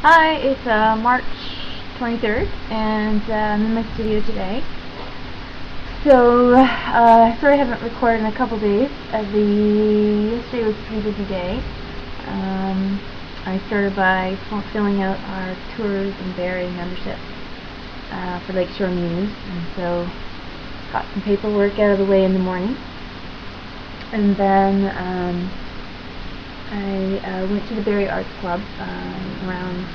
Hi, it's March 23rd, and I'm in my studio today. So, sorry I haven't recorded in a couple days. Yesterday was a pretty busy day. I started by filling out our tours and Barrie membership for Lakeshore Muse, and so got some paperwork out of the way in the morning. And then I went to the Barrie Arts Club around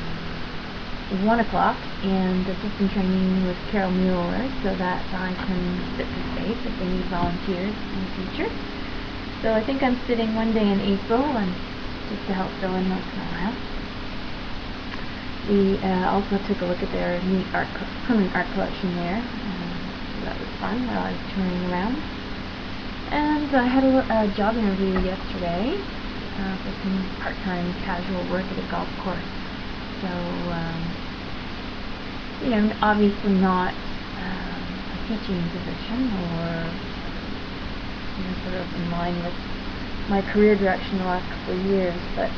1 o'clock and did some training with Carol Mueller so that I can sit for space if they need volunteers in the future. So I think I'm sitting one day in April and just to help fill in once in a while. We also took a look at their neat permanent art collection there. So that was fun while I was touring around. And I had a job interview yesterday for some part-time casual work at a golf course. So, obviously not a teaching position or sort of in line with my career direction the last couple of years, but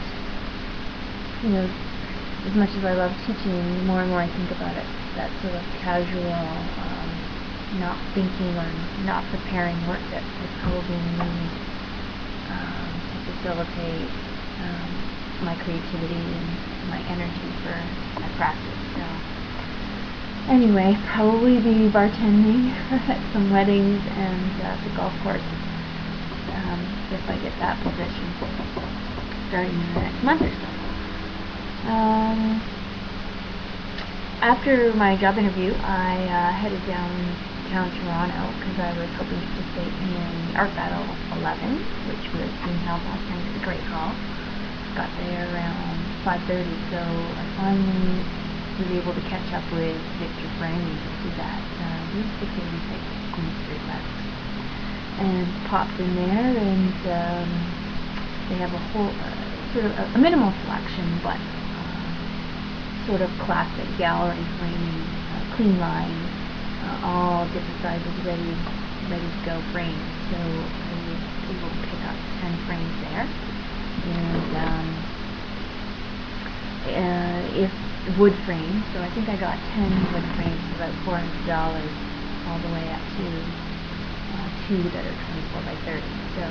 as much as I love teaching, the more and more I think about it, that sort of casual, not thinking or not preparing work that would probably need to facilitate my creativity and my energy for my practice. So anyway, probably be bartending at some weddings and the golf course if I get that position starting in the next month or so. After my job interview, I headed downtown Toronto because I was hoping to participate in the Art Battle 11, which was being held last night at the Great Hall. Got there around 5:30, so I finally was able to catch up with Victor Barrie, who's at 686 Queen Street West, and popped in there, and they have a whole sort of a minimal selection, but sort of classic gallery framing, clean lines, all different sizes, ready to go frames. So I was able to pick up 10 frames there, and if wood frames, so I think I got 10 wood frames for about $400, all the way up to 2 that are 24 by 30. So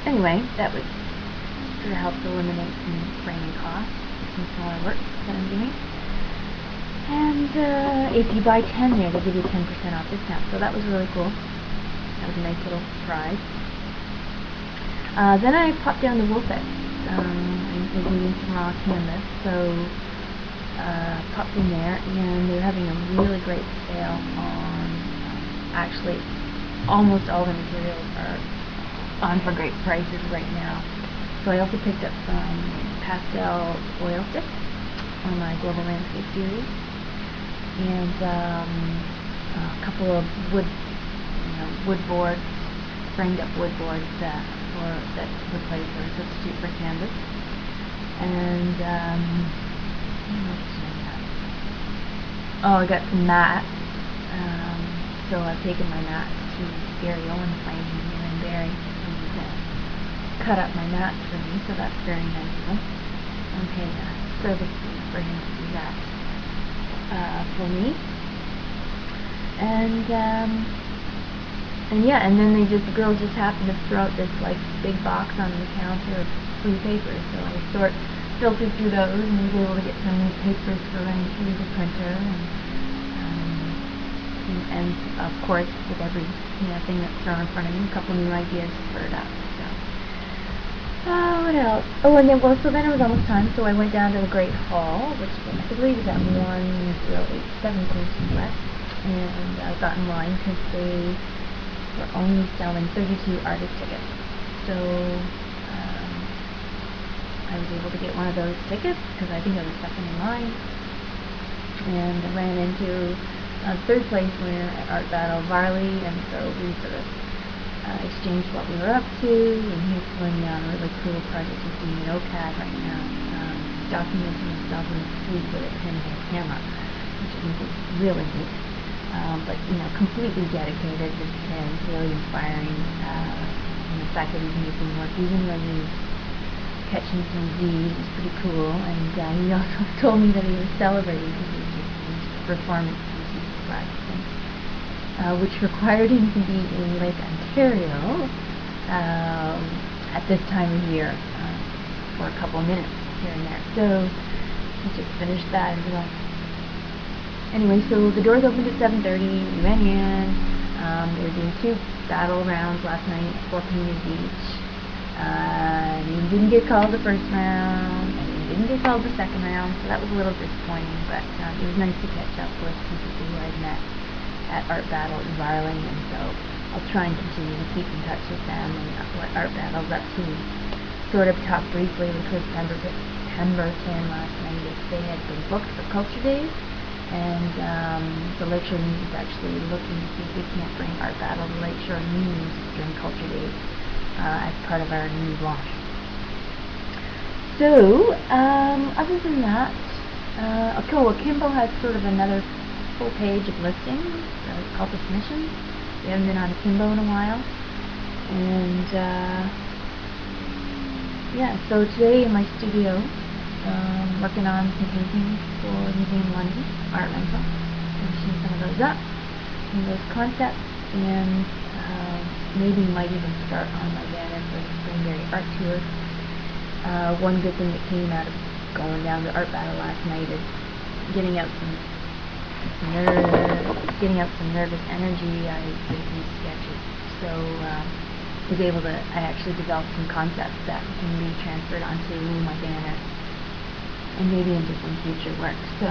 anyway, that was sort of helped eliminate some framing costs, some smaller work that I'm doing. And if you buy 10 there, they give you 10% off discount, so that was really cool. That was a nice little surprise. Then I popped down to Wolfett's. I was needing some raw canvas, so popped in there, and they were having a really great sale on, actually, almost all the materials are on for great prices right now. So I also picked up some pastel oil sticks on my Global Landscape series, and a couple of wood boards, framed up wood boards that replace or substitute for canvas. And I got some mats. So I've taken my mats to Barrie Owen Framing here in Barrie. He's cut up my mats for me, so that's very nice of him. I'm paying a service fee for him to do that for me. And then the girls just happened to throw out this like big box on the counter of free papers, so I filtered through those and was able to get some new papers for running through the printer, and of course with every thing that's thrown in front of me, a couple new ideas spurred up. So what else? Oh, and then then it was almost time, so I went down to the Great Hall, which I believe is at 1087 Queen Street West, and I got in line because they were only selling 32 artist tickets. So I was able to get one of those tickets because I think I was second in line, and I ran into the third place winner at Art Battle, Barrie, and so we sort of exchanged what we were up to, and he's doing a really cool project he's doing at OCAD right now, documenting himself in his sleep with a pen and camera, which I think is really neat. But completely dedicated to pens, really inspiring. And the fact that he's making work, even when he's catching some Z's. It was pretty cool, and he also told me that he was celebrating because he was just his performance he was practicing, which required him to be in Lake Ontario at this time of year for a couple of minutes here and there. So he just finished that as well. Anyway, so the doors opened at 7:30. We went in. They were doing 2 battle rounds last night, 4 communities each. He didn't get called the first round, and he didn't get called the second round, so that was a little disappointing, but it was nice to catch up with some people who I'd met at Art Battle in Barrie, and so I'll try and continue to keep in touch with them and what Art Battle's up to. Sort of talked briefly with Chris Pemberton last night if they had been booked for Culture Days, and the Lakeshore News is actually looking to see if we can't bring Art Battle to Lakeshore News during Culture Days as part of our new launch. So, other than that, Kimbo has sort of another full page of listings. It's called the submissions. We haven't been on Kimbo in a while, and yeah. So today in my studio, working on some paintings for Museum London Art Rental, finishing some of those up, some of those concepts, and maybe might even start on my banner for the Spring Barrie Art Tour. One good thing that came out of going down to Art Battle last night is getting out some nervous energy. I did some sketches, so I actually developed some concepts that can be transferred onto my banner and maybe into some future work. So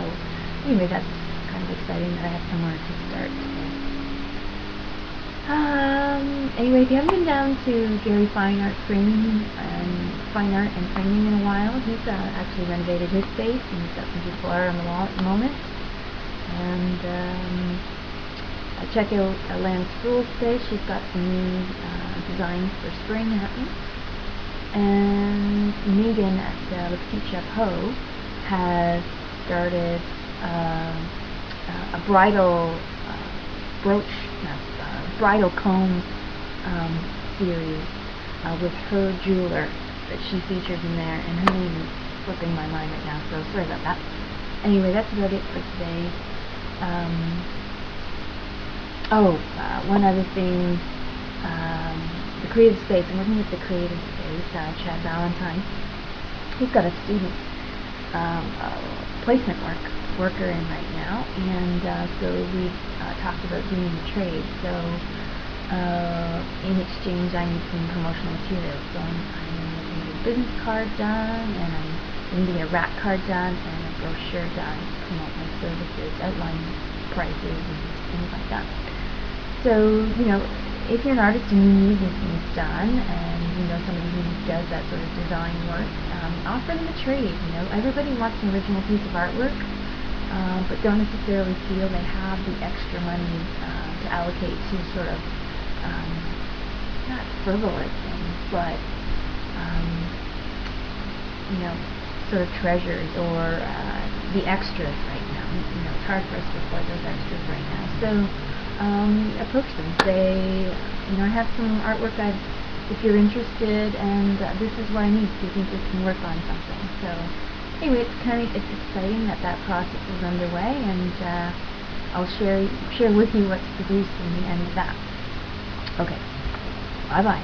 anyway, that's kind of exciting that I have somewhere to start today. Anyway, if you haven't been down to Gary Fine Art and Framing in a while, he's actually renovated his space and he's got some beautiful art on the wall at the moment. And check out Lana Sproul's space. She's got some new designs for spring happening. And Megan at Le Petit Chapeau has started a bridal bridal comb series with her jeweler that she features in there, and her name is slipping my mind right now, so sorry about that. Anyway, that's about it for today. One other thing, the creative space. I'm looking at the creative space. Chad Valentine, he's got a student placement worker in right now, and so we've talked about doing the trade. So in exchange, I need some promotional materials. So I'm going to get a business card done, and I'm going to get a rack card done, and a brochure done to promote my services, outline prices, and things like that. So, you know, if you're an artist and you need these things done, and you know somebody who does that sort of design work, offer them a trade. You know, everybody wants an original piece of artwork, but don't necessarily feel they have the extra money to allocate to sort of not frivolous things, but you know, sort of treasures or the extras right now. You know, it's hard for us to afford those extras right now. So approach them. Say, you know, I have some artwork if you're interested, and this is what I need. Do you think we can work on something? So anyway, it's exciting that process is underway, and I'll share with you what's produced in the end of that. Okay, bye bye.